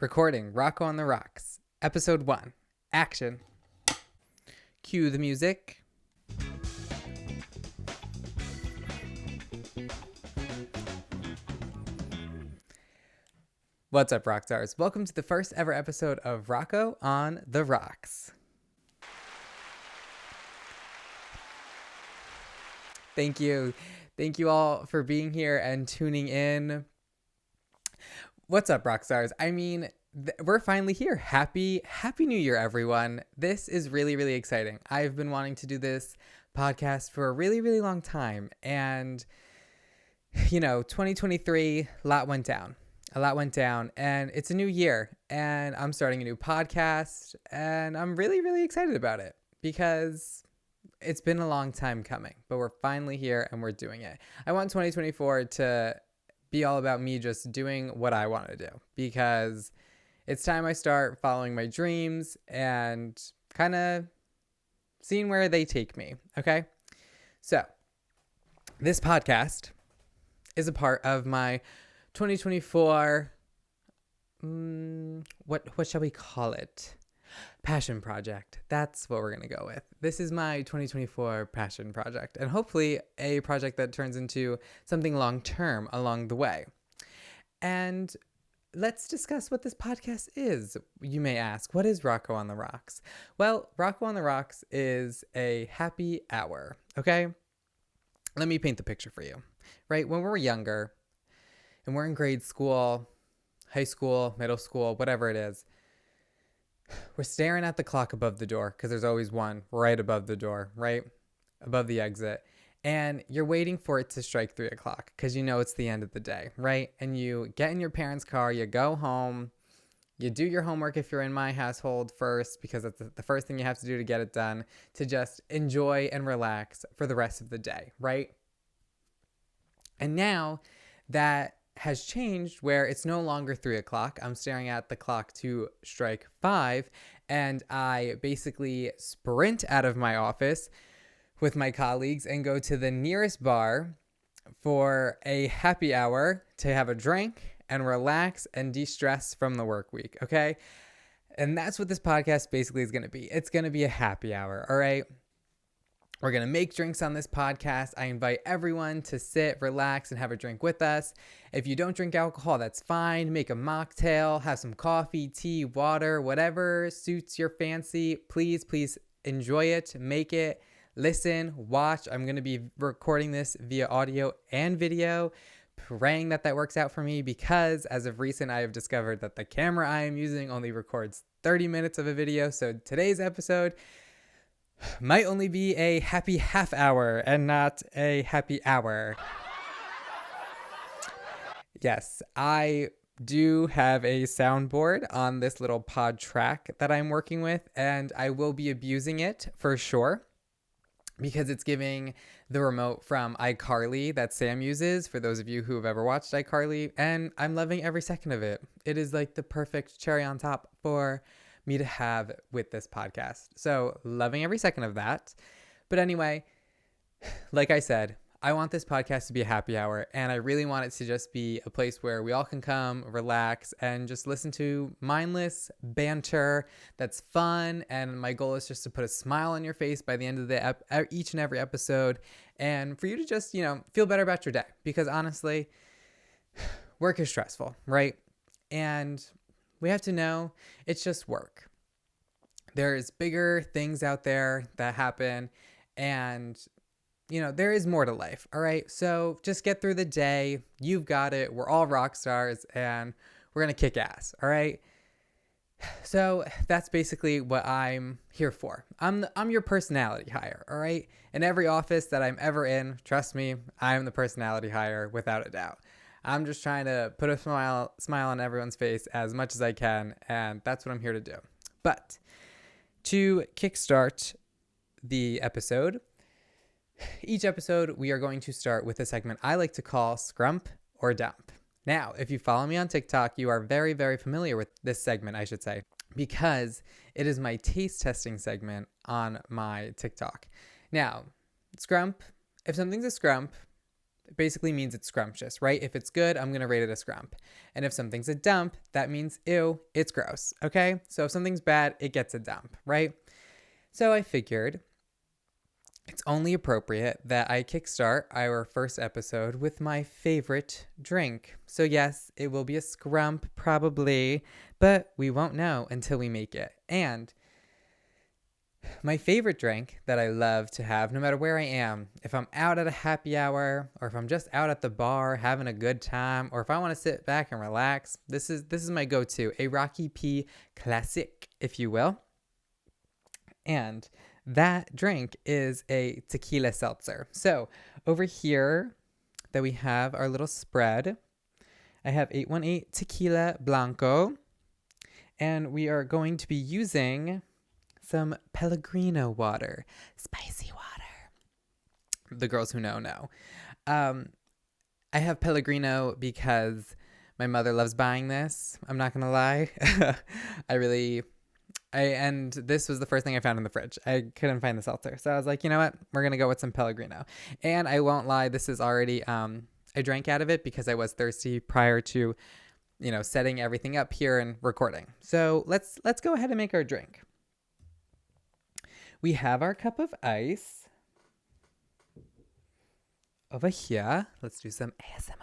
Recording Rocco on the Rocks, Episode 1. Action. Cue the music. What's up, rock stars? Welcome to the first ever episode of Rocco on the Rocks. Thank you. Thank you all for being here and tuning in. What's up, rock stars? We're finally here. Happy New Year, everyone. This is really, really exciting. I've been wanting to do this podcast for a really, really long time. And, 2023, a lot went down, and it's a new year, and I'm starting a new podcast, and I'm really, really excited about it because it's been a long time coming, but we're finally here and we're doing it. I want 2024 to be all about me just doing what I want to do, because it's time I start following my dreams and kind of seeing where they take me. Okay. So this podcast is a part of my 2024, what shall we call it? Passion project. That's what we're going to go with. This is my 2024 passion project, and hopefully a project that turns into something long-term along the way. And let's discuss what this podcast is. You may ask, what is Rocco on the Rocks? Well, Rocco on the Rocks is a happy hour, okay? Let me paint the picture for you, right? When we're younger and we're in grade school, high school, middle school, whatever it is, we're staring at the clock above the door, because there's always one right above the door, right? Above the exit. And you're waiting for it to strike 3 o'clock because you know it's the end of the day, right? And you get in your parents' car, you go home, you do your homework if you're in my household first, because that's the first thing you have to do to get it done, to just enjoy and relax for the rest of the day, right? And now that has changed, where it's no longer 3 o'clock. I'm staring at the clock to strike 5, and I basically sprint out of my office with my colleagues and go to the nearest bar for a happy hour to have a drink and relax and de-stress from the work week, okay? And that's what this podcast basically is going to be. It's going to be a happy hour, all right? We're going to make drinks on this podcast. I invite everyone to sit, relax, and have a drink with us. If you don't drink alcohol, that's fine. Make a mocktail, have some coffee, tea, water, whatever suits your fancy. Please, please enjoy it, make it, listen, watch. I'm going to be recording this via audio and video, praying that works out for me, because as of recent, I have discovered that the camera I am using only records 30 minutes of a video. So today's episode might only be a happy half hour and not a happy hour. Yes, I do have a soundboard on this little pod track that I'm working with, and I will be abusing it for sure, because it's giving the remote from iCarly that Sam uses, for those of you who have ever watched iCarly, and I'm loving every second of it. It is like the perfect cherry on top for me to have with this podcast. So loving every second of that. But anyway, like I said, I want this podcast to be a happy hour, and I really want it to just be a place where we all can come, relax, and just listen to mindless banter that's fun. And my goal is just to put a smile on your face by the end of each and every episode, and for you to just, feel better about your day, because honestly, work is stressful, right? And we have to know it's just work. There's bigger things out there that happen, and there is more to life, all right? So just get through the day. You've got it. We're all rock stars, and we're going to kick ass, all right? So that's basically what I'm here for. I'm your personality hire, all right? In every office that I'm ever in, trust me, I am the personality hire without a doubt. I'm just trying to put a smile on everyone's face as much as I can, and that's what I'm here to do. But to kickstart the episode, each episode we are going to start with a segment I like to call Scrump or Dump. Now, if you follow me on TikTok, you are very, very familiar with this segment, I should say, because it is my taste testing segment on my TikTok. Now, Scrump, if something's a Scrump, basically means it's scrumptious, right? If it's good, I'm going to rate it a scrump. And if something's a dump, that means, ew, it's gross, okay? So if something's bad, it gets a dump, right? So I figured it's only appropriate that I kickstart our first episode with my favorite drink. So yes, it will be a scrump probably, but we won't know until we make it. And my favorite drink that I love to have no matter where I am, if I'm out at a happy hour or if I'm just out at the bar having a good time or if I want to sit back and relax, this is my go-to, a Rocky P classic, if you will. And that drink is a tequila seltzer. So over here that we have our little spread, I have 818 Tequila Blanco, and we are going to be using some Pellegrino water, spicy water. The girls who know. I have Pellegrino because my mother loves buying this. I'm not going to lie. And this was the first thing I found in the fridge. I couldn't find the seltzer. So I was like, you know what? We're going to go with some Pellegrino. And I won't lie, this is already, I drank out of it because I was thirsty prior to, setting everything up here and recording. So let's go ahead and make our drink. We have our cup of ice over here. Let's do some ASMR.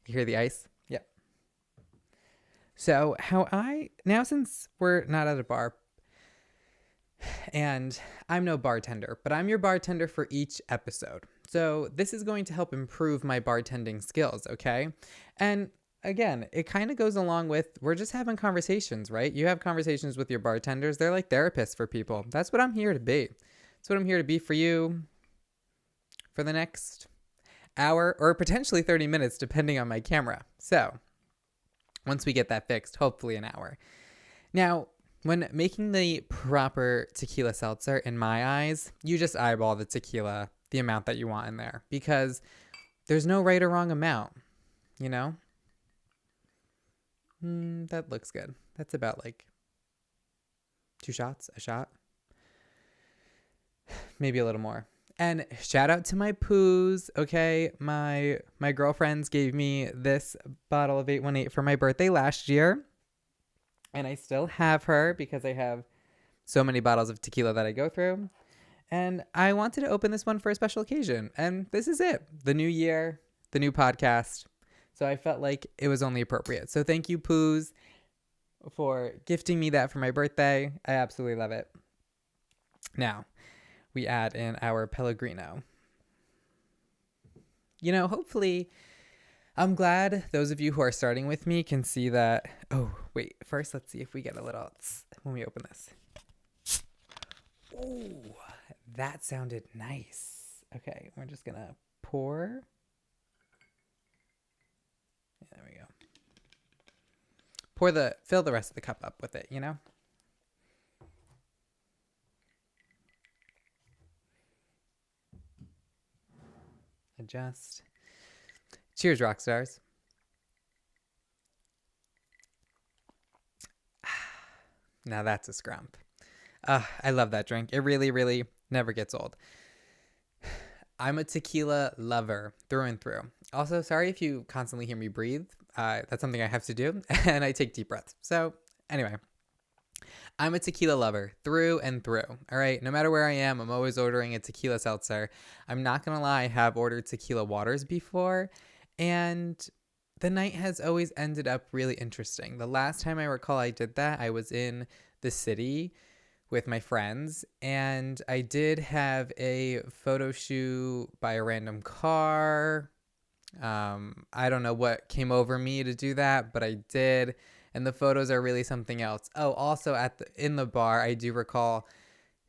You hear the ice? Yep. So now since we're not at a bar, and I'm no bartender, but I'm your bartender for each episode. So this is going to help improve my bartending skills, okay? And again, it kind of goes along with, we're just having conversations, right? You have conversations with your bartenders. They're like therapists for people. That's what I'm here to be. That's what I'm here to be for you for the next hour or potentially 30 minutes, depending on my camera. So once we get that fixed, hopefully an hour. Now, when making the proper tequila seltzer, in my eyes, you just eyeball the tequila, the amount that you want in there, because there's no right or wrong amount, That looks good. That's about like 2 shots, a shot. Maybe a little more. And shout out to my poos, okay? My girlfriends gave me this bottle of 818 for my birthday last year. And I still have her because I have so many bottles of tequila that I go through. And I wanted to open this one for a special occasion. And this is it. The new year, the new podcast. So I felt like it was only appropriate. So thank you, Poos, for gifting me that for my birthday. I absolutely love it. Now, we add in our Pellegrino. Hopefully, I'm glad those of you who are starting with me can see that. Oh, wait. First, let's see if we get a little when we open this. Ooh, that sounded nice. Okay, we're just going to pour. There we go. Fill the rest of the cup up with it, Adjust. Cheers, rock stars. Now that's a scrump. I love that drink. It really, really never gets old. I'm a tequila lover through and through. Also, sorry if you constantly hear me breathe. That's something I have to do, and I take deep breaths. So anyway, I'm a tequila lover through and through. All right, no matter where I am, I'm always ordering a tequila seltzer. I'm not going to lie, I have ordered tequila waters before, and the night has always ended up really interesting. The last time I recall I did that, I was in the city with my friends, and I did have a photo shoot by a random car. I don't know what came over me to do that, but I did, and the photos are really something else. Oh, also in the bar, I do recall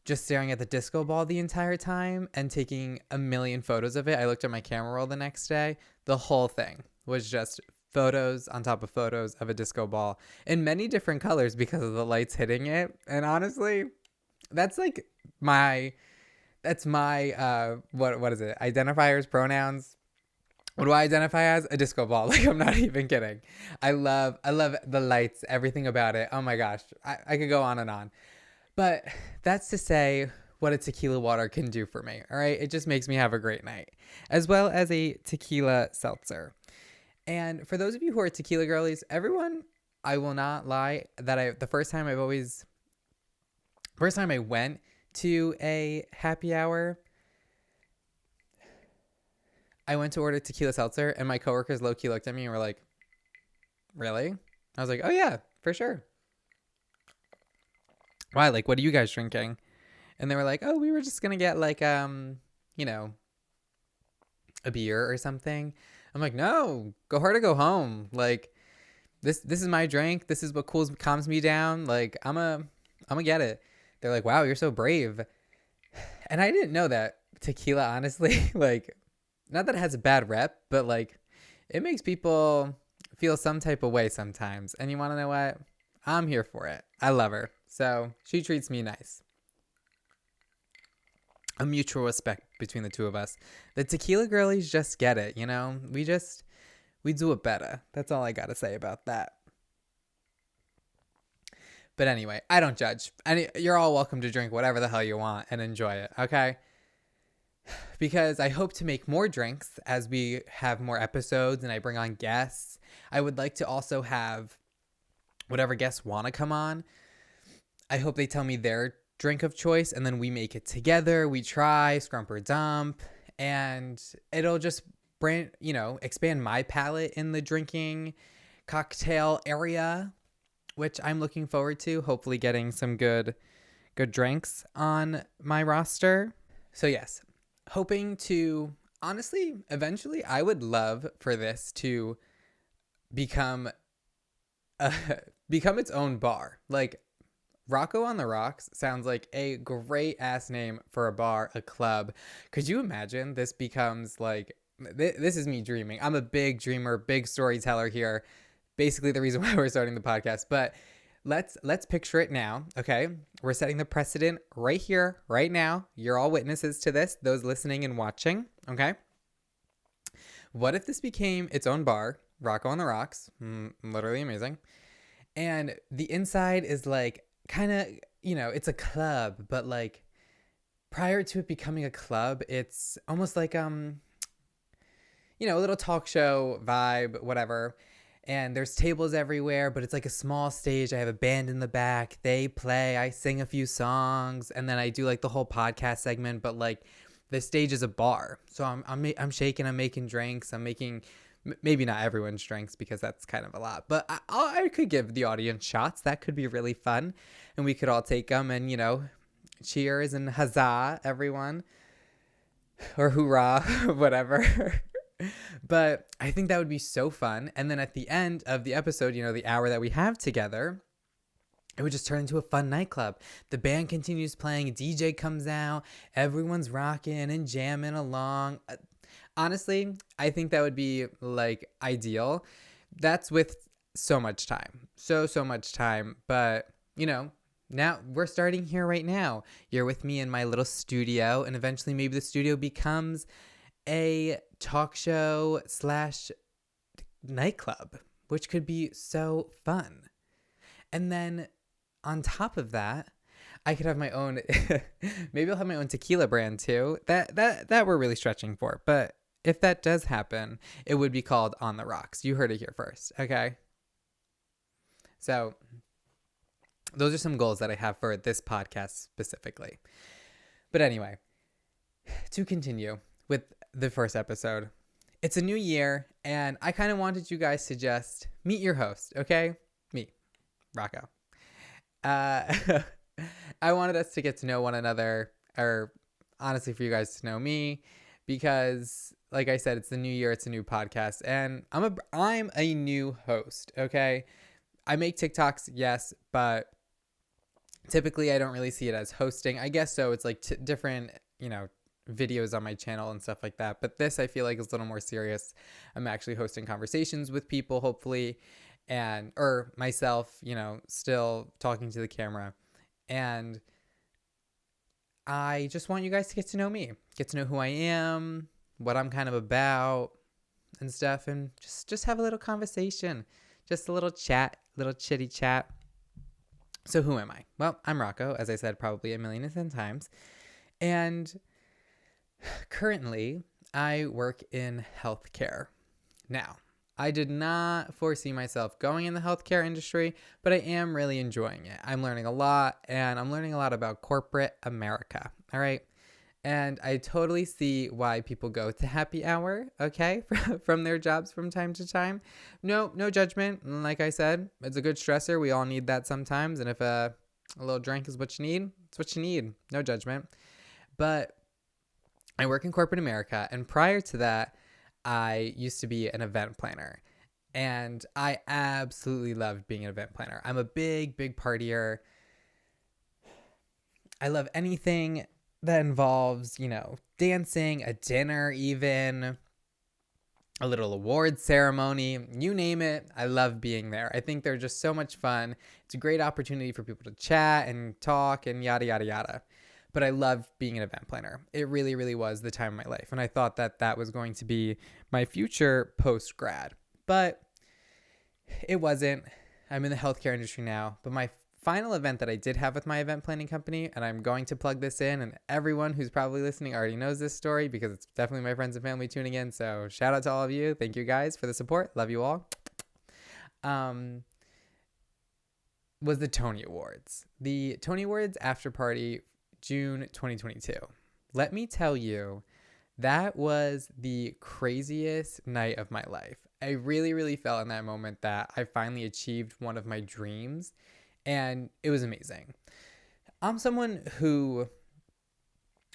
just staring at the disco ball the entire time and taking a million photos of it. I looked at my camera roll the next day. The whole thing was just photos on top of photos of a disco ball in many different colors because of the lights hitting it. And honestly, that's my what is it? Identifiers, pronouns. What do I identify as? A disco ball. I'm not even kidding. I love the lights, everything about it. Oh my gosh. I could go on and on. But that's to say, what a tequila water can do for me. All right. It just makes me have a great night, as well as a tequila seltzer. And for those of you who are tequila girlies, everyone, I will not lie that the first time I went to a happy hour, I went to order tequila seltzer, and my coworkers low-key looked at me and were like, really? I was like, oh yeah, for sure. Why? Like, what are you guys drinking? And they were like, oh, we were just going to get like, you know, a beer or something. I'm like, no, go hard or go home. Like, this is my drink. This is what calms me down. Like, I'm a get it. They're like, wow, you're so brave. And I didn't know that tequila, honestly, like, not that it has a bad rep, but like, it makes people feel some type of way sometimes. And you want to know what? I'm here for it. I love her. So she treats me nice. A mutual respect between the two of us. The tequila girlies just get it, you know? We do it better. That's all I got to say about that. But anyway, I don't judge. You're all welcome to drink whatever the hell you want and enjoy it, okay? Because I hope to make more drinks as we have more episodes and I bring on guests. I would like to also have whatever guests want to come on. I hope they tell me their drink of choice and then we make it together. We try, scrump or dump, and it'll just expand my palate in the drinking cocktail area, which I'm looking forward to. Hopefully getting some good drinks on my roster. So yes, hoping to, honestly, eventually I would love for this to become its own bar. Like, Rocco on the Rocks sounds like a great ass name for a bar, a club. Could you imagine this becomes like, this is me dreaming. I'm a big dreamer, big storyteller here. Basically the reason why we're starting the podcast, but let's picture it now. Okay. We're setting the precedent right here, right now. You're all witnesses to this, those listening and watching. Okay. What if this became its own bar, Rocco on the Rocks? Literally amazing. And the inside is like, kind of, it's a club, but like prior to it becoming a club, it's almost like, a little talk show vibe, whatever. And there's tables everywhere, but it's like a small stage. I have a band in the back. They play, I sing a few songs, and then I do like the whole podcast segment, but like the stage is a bar. So I'm shaking, I'm making drinks, I'm making, maybe not everyone's drinks because that's kind of a lot, but I could give the audience shots. That could be really fun. And we could all take them and, cheers and huzzah, everyone. Or hoorah, whatever. But I think that would be so fun. And then at the end of the episode, the hour that we have together, it would just turn into a fun nightclub. The band continues playing, a DJ comes out, everyone's rocking and jamming along. Honestly, I think that would be like ideal. That's with so much time. So much time. But, now we're starting here right now. You're with me in my little studio, and eventually maybe the studio becomes a talk show / nightclub, which could be so fun. And then on top of that, I could have my own, maybe I'll have my own tequila brand too. That we're really stretching for. But if that does happen, it would be called On the Rocks. You heard it here first, okay? So those are some goals that I have for this podcast specifically. But anyway, to continue with the first episode, it's a new year, and I kind of wanted you guys to just meet your host, okay? Me, Rocco. I wanted us to get to know one another, or honestly for you guys to know me, because like I said, it's the new year, it's a new podcast, and I'm a new host, okay? I make TikToks, yes, but typically I don't really see it as hosting. I guess so. It's like different, videos on my channel and stuff like that. But this, I feel like, is a little more serious. I'm actually hosting conversations with people, hopefully, or myself, still talking to the camera. And I just want you guys to get to know me, get to know who I am, what I'm kind of about and stuff, and just have a little conversation, just a little chat, little chitty chat. So who am I? Well, I'm Rocco, as I said probably a million and 10 times. And currently, I work in healthcare. Now, I did not foresee myself going in the healthcare industry, but I am really enjoying it. I'm learning a lot, and I'm learning a lot about corporate America. All right. And I totally see why people go to happy hour, okay, from their jobs from time to time. No judgment. Like I said, it's a good stressor. We all need that sometimes. And if a little drink is what you need, it's what you need. No judgment. But I work in corporate America. And prior to that, I used to be an event planner. And I absolutely loved being an event planner. I'm a big partier. I love anything that involves, dancing, a dinner, even a little award ceremony, you name it. I love being there. I think they're just so much fun. It's a great opportunity for people to chat and talk and yada, yada, yada. But I love being an event planner. It really, really was the time of my life. And I thought that was going to be my future post-grad. But it wasn't. I'm in the healthcare industry now. But my final event that I did have with my event planning company, and I'm going to plug this in, and everyone who's probably listening already knows this story because it's definitely my friends and family tuning in. So shout out to all of you. Thank you guys for the support. Love you all. Was the Tony Awards. The Tony Awards after party, June 2022. Let me tell you, that was the craziest night of my life. I really, really felt in that moment that I finally achieved one of my dreams. And it was amazing. I'm someone who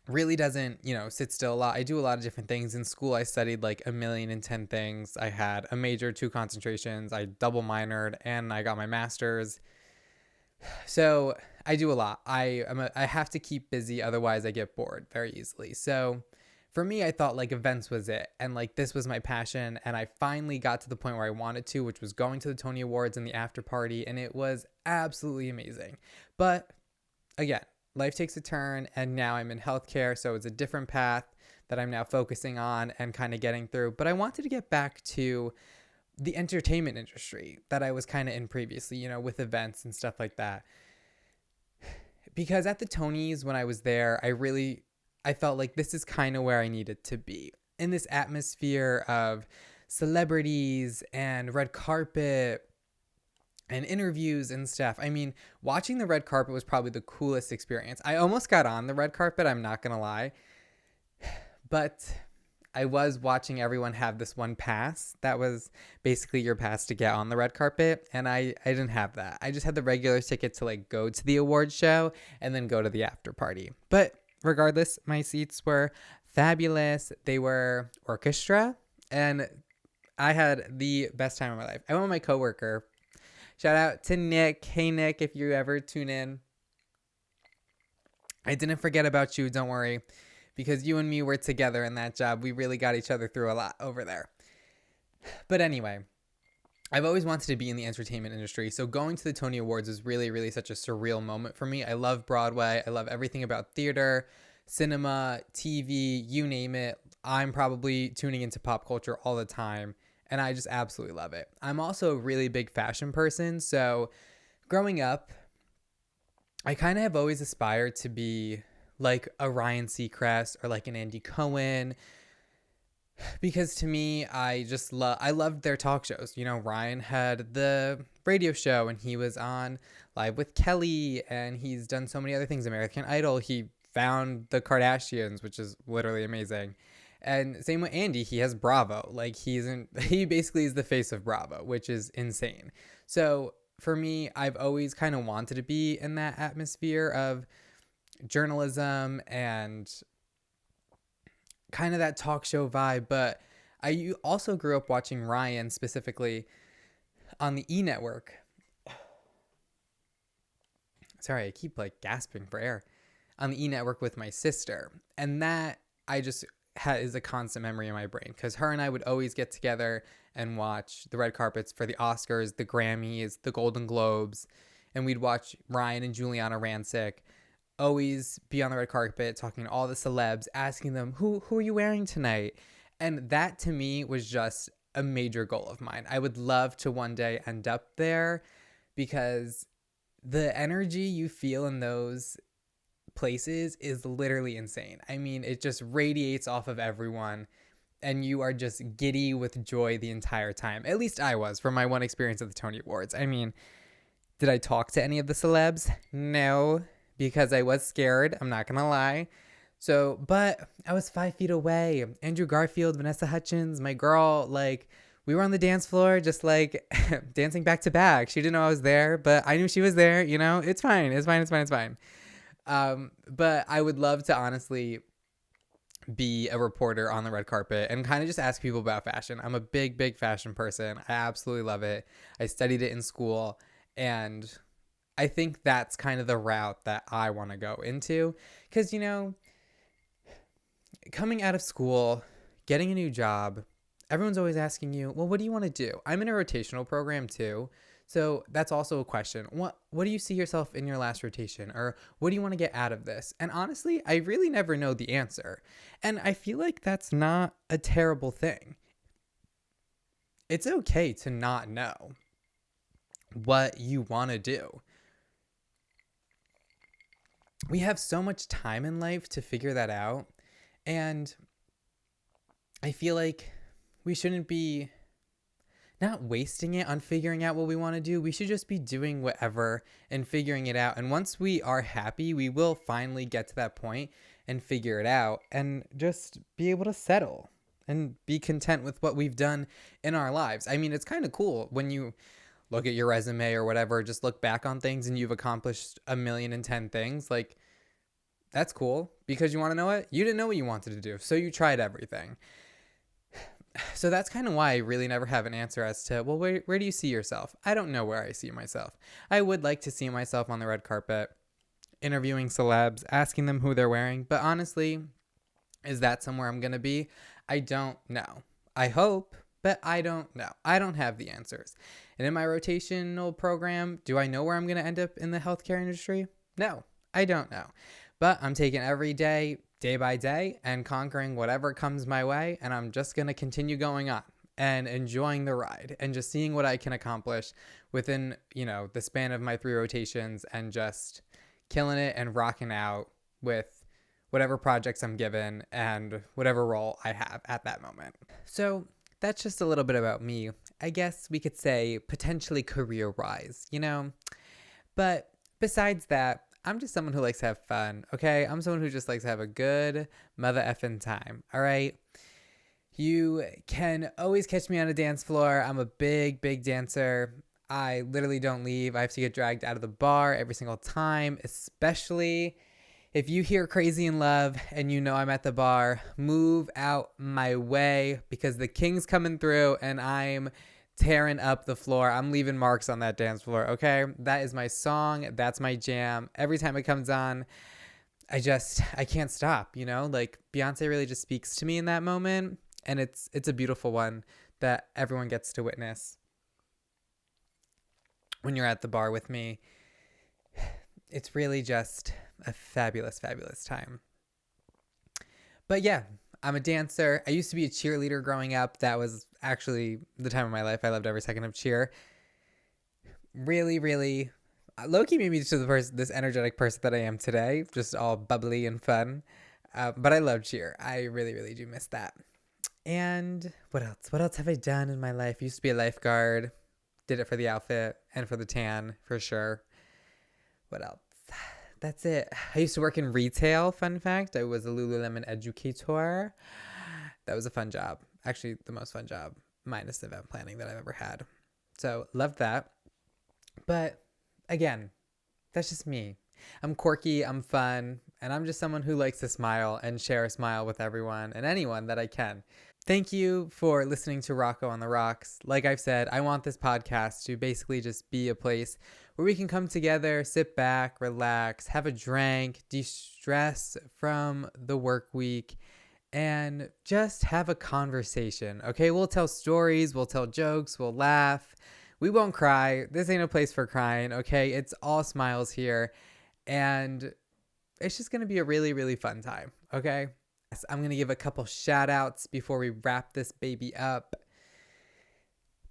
really doesn't, sit still a lot. I do a lot of different things. In school, I studied like 1,010 things. I had a major, 2 concentrations. I double minored, and I got my master's. So I do a lot. I have to keep busy. Otherwise, I get bored very easily. So for me, I thought like events was it. And like this was my passion. And I finally got to the point where I wanted to, which was going to the Tony Awards and the after party. And it was absolutely amazing. But again, life takes a turn, and now I'm in healthcare. So it's a different path that I'm now focusing on and kind of getting through. But I wanted to get back to the entertainment industry that I was kind of in previously, with events and stuff like that. Because at the Tonys, when I was there, I felt like this is kind of where I needed to be, in this atmosphere of celebrities and red carpet and interviews and stuff. I mean, watching the red carpet was probably the coolest experience. I almost got on the red carpet, I'm not going to lie. But I was watching everyone have this one pass. That was basically your pass to get on the red carpet. And I didn't have that. I just had the regular ticket to like go to the award show and then go to the after party. But regardless, my seats were fabulous. They were orchestra, and I had the best time of my life. I went with my coworker. Shout out to Nick. Hey, Nick, if you ever tune in. I didn't forget about you. Don't worry, because you and me were together in that job. We really got each other through a lot over there. But anyway, I've always wanted to be in the entertainment industry, so going to the Tony Awards was really, really such a surreal moment for me. I love Broadway. I love everything about theater, cinema, TV, you name it. I'm probably tuning into pop culture all the time, and I just absolutely love it. I'm also a really big fashion person, so growing up, I kind of have always aspired to be like a Ryan Seacrest or like an Andy Cohen, because to me, I loved their talk shows. Ryan had the radio show, and he was on Live with Kelly, and he's done so many other things. American Idol, he found the Kardashians, which is literally amazing. And same with Andy, he has Bravo. Like he basically is the face of Bravo, which is insane. So for me, I've always kind of wanted to be in that atmosphere of journalism and kind of that talk show vibe. But I also grew up watching Ryan specifically on the E! Network. Sorry, I keep like gasping for air. On the E! Network with my sister. And that is a constant memory in my brain, because her and I would always get together and watch the red carpets for the Oscars, the Grammys, the Golden Globes. And we'd watch Ryan and Juliana Rancic always be on the red carpet talking to all the celebs, asking them, who are you wearing tonight? And that to me was just a major goal of mine. I would love to one day end up there, because the energy you feel in those places is literally insane. I mean, it just radiates off of everyone, and you are just giddy with joy the entire time. At least I was, from my one experience at the Tony Awards. I mean, did I talk to any of the celebs? No, because I was scared. I'm not going to lie. So, but I was 5 feet away. Andrew Garfield, Vanessa Hudgens, my girl, like, we were on the dance floor just like dancing back to back. She didn't know I was there, but I knew she was there. You know, it's fine. It's fine. It's fine. It's fine. But I would love to honestly be a reporter on the red carpet and kind of just ask people about fashion. I'm a big fashion person. I absolutely love it. I studied it in school, and I think that's kind of the route that I want to go into. Because, you know, coming out of school, getting a new job, everyone's always asking you, well, what do you want to do? I'm in a rotational program too. So that's also a question. What do you see yourself in your last rotation? Or what do you want to get out of this? And honestly, I really never know the answer. And I feel like that's not a terrible thing. It's okay to not know what you want to do. We have so much time in life to figure that out. And I feel like we shouldn't be not wasting it on figuring out what we want to do. We should just be doing whatever and figuring it out. And once we are happy, we will finally get to that point and figure it out and just be able to settle and be content with what we've done in our lives. I mean, it's kind of cool when you look at your resume or whatever, just look back on things and you've accomplished 1,000,010 things. Like, that's cool, because you want to know what? You didn't know what you wanted to do, so you tried everything. So that's kind of why I really never have an answer as to, well, where do you see yourself? I don't know where I see myself. I would like to see myself on the red carpet, interviewing celebs, asking them who they're wearing. But honestly, is that somewhere I'm going to be? I don't know. I hope, but I don't know. I don't have the answers. And in my rotational program, do I know where I'm going to end up in the healthcare industry? No, I don't know. But I'm taking every day by day and conquering whatever comes my way. And I'm just going to continue going on and enjoying the ride and just seeing what I can accomplish within, you know, the span of my 3 rotations, and just killing it and rocking out with whatever projects I'm given and whatever role I have at that moment. So that's just a little bit about me. I guess we could say potentially career-wise, you know? But besides that, I'm just someone who likes to have fun, okay? I'm someone who just likes to have a good mother effing time, all right? You can always catch me on a dance floor. I'm a big dancer. I literally don't leave. I have to get dragged out of the bar every single time, especially if you hear Crazy in Love and you know I'm at the bar. Move out my way, because the king's coming through and I'm tearing up the floor. I'm leaving marks on that dance floor, okay? That is my song. That's my jam. Every time it comes on, I can't stop, you know? Like, Beyonce really just speaks to me in that moment, and it's a beautiful one that everyone gets to witness when you're at the bar with me. It's really just a fabulous time. But yeah, I'm a dancer. I used to be a cheerleader growing up. That was actually the time of my life. I loved every second of cheer. Really, low-key made me to this energetic person that I am today. Just all bubbly and fun. But I love cheer. I really do miss that. And what else? What else have I done in my life? Used to be a lifeguard. Did it for the outfit and for the tan, for sure. What else? That's it. I used to work in retail, fun fact. I was a Lululemon educator. That was a fun job. Actually, the most fun job, minus event planning, that I've ever had. So, loved that. But, again, that's just me. I'm quirky, I'm fun, and I'm just someone who likes to smile and share a smile with everyone and anyone that I can. Thank you for listening to Rocco on the Rocks. Like I've said, I want this podcast to basically just be a place where we can come together, sit back, relax, have a drink, de-stress from the work week, and just have a conversation. Okay, we'll tell stories, we'll tell jokes, we'll laugh. We won't cry. This ain't a place for crying, okay? It's all smiles here. And it's just going to be a really fun time, okay? I'm going to give a couple shout outs before we wrap this baby up.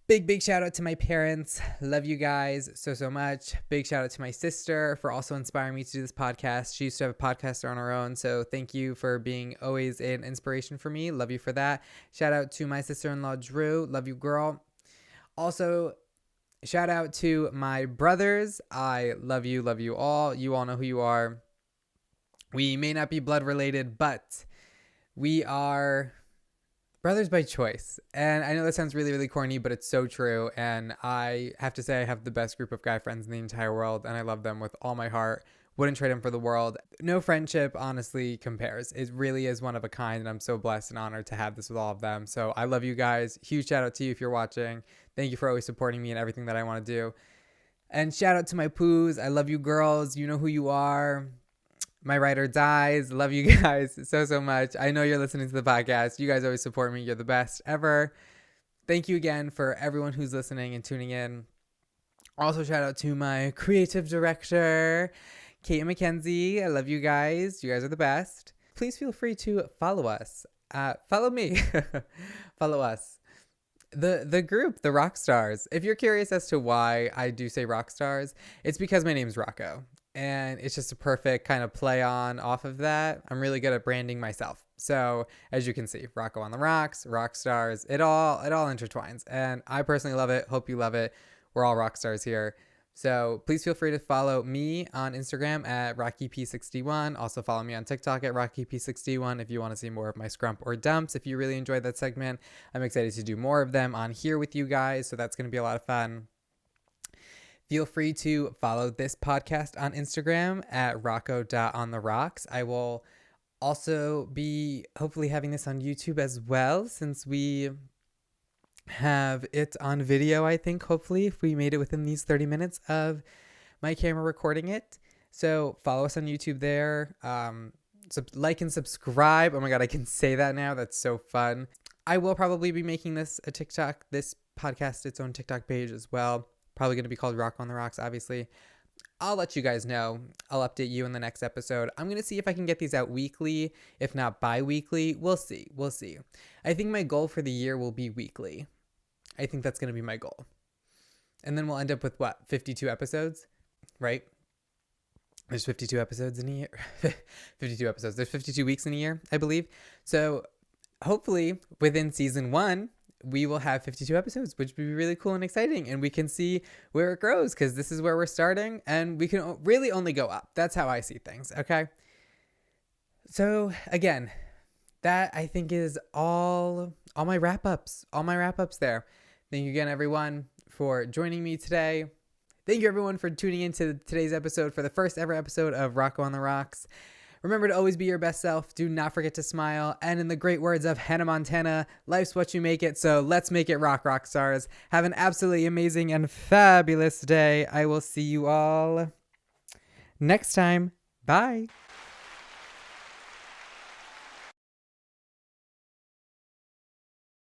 Big shout out to my parents. Love you guys so much. Big shout out to my sister for also inspiring me to do this podcast. She used to have a podcast on her own, so thank you for being always an inspiration for me. Love you for that. Shout out to my sister-in-law, Drew. Love you, girl. Also, shout out to my brothers. I love you all. You all know who you are. We may not be blood related, but we are brothers by choice. And I know that sounds really corny, but it's so true. And I have to say I have the best group of guy friends in the entire world, and I love them with all my heart. Wouldn't trade them for the world. No friendship honestly compares. It really is one of a kind, and I'm so blessed and honored to have this with all of them. So I love you guys. Huge shout out to you if you're watching. Thank you for always supporting me in everything that I want to do. And shout out to my poos. I love you girls. You know who you are. My ride or dies. Love you guys so much. I know you're listening to the podcast. You guys always support me. You're the best ever. Thank you again for everyone who's listening and tuning in. Also, shout out to my creative director, Kate and Mackenzie. I love you guys. You guys are the best. Please feel free to follow us. Follow me. Follow us. The group, the rock stars. If you're curious as to why I do say rock stars, it's because my name's Rocco. And it's just a perfect kind of play on off of that. I'm really good at branding myself. So as you can see, Rocco on the rocks, rock stars, it all intertwines. And I personally love it. Hope you love it. We're all rock stars here. So please feel free to follow me on Instagram at RockyP61. Also follow me on TikTok at RockyP61 if you want to see more of my scrump or dumps. If you really enjoyed that segment, I'm excited to do more of them on here with you guys. So that's going to be a lot of fun. Feel free to follow this podcast on Instagram at rocco.ontherocks. I will also be hopefully having this on YouTube as well, since we have it on video, I think, hopefully, if we made it within these 30 minutes of my camera recording it. So follow us on YouTube there. Like and subscribe. Oh my God, I can say that now. That's so fun. I will probably be making this podcast its own TikTok page as well. Probably going to be called Rocco on the Rocks, obviously. I'll let you guys know. I'll update you in the next episode. I'm going to see if I can get these out weekly, if not bi-weekly. We'll see. I think my goal for the year will be weekly. I think that's going to be my goal. And then we'll end up with 52 episodes, right? There's 52 episodes in a year. 52 episodes. There's 52 weeks in a year, I believe. So hopefully within season 1, we will have 52 episodes, which would be really cool and exciting. And we can see where it grows, because this is where we're starting and we can really only go up. That's how I see things. Okay. So again, that I think is all my wrap ups there. Thank you again, everyone, for joining me today. Thank you, everyone, for tuning into today's episode for the first ever episode of Rocco on the Rocks. Remember to always be your best self. Do not forget to smile. And in the great words of Hannah Montana, life's what you make it. So let's make it rock stars. Have an absolutely amazing and fabulous day. I will see you all next time. Bye.